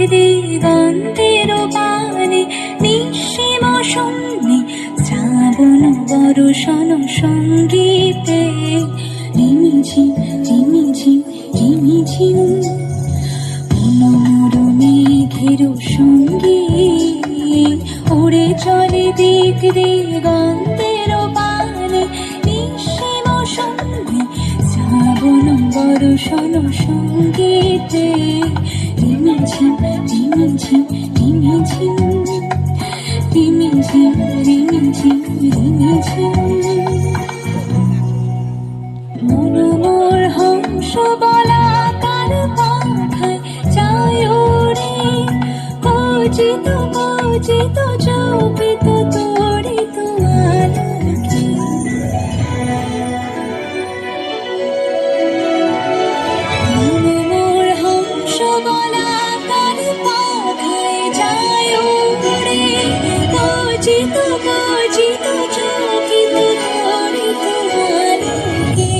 দিগন্তের পানে নিঃসীম শূন্যে শ্রাবণ বর্ষণ সঙ্গীতে রিমিঝিম রিমিঝিম রিমিঝিম মনোর মেঘের সঙ্গী উড়ে চলে দিক দিগন্তের পানে নিঃসীম শূন্যে শ্রাবণ বর্ষণ সঙ্গীতে রিমিঝিম রিমিঝিম রিমিঝিম রিমিঝিম রিমিঝিম রিমিঝিম মনোমোর হংস বলাকার পাখায় যায় ওরে কচিত কচিত চৌকিত তড়িত আলোকে মনোমোর হংস বলাকার পাখায় যায় ওরে কচিত কচিত চৌকিত তড়িত আলোকে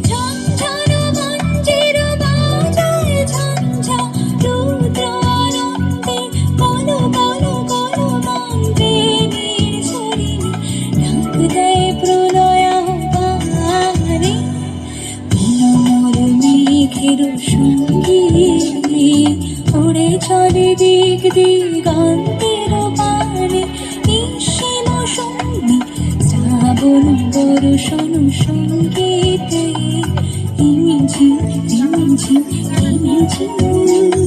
ঝঞ্ঝন মঞ্জির বাজায় ঝঞ্ঝা রুদ্র আনন্দে কল কল কল মন্ত্রে নির্ঝরিণী ডাক দেয় প্রলয়াহ্বানে মনোমোর মেঘের সঙ্গী উড়ে চলে দিক দিগন্তের পানে নিঃসীম শূন্যে শ্রাবণ বর্ষণ সঙ্গীতে রিমিঝিম রিমিঝিম রিমিঝিম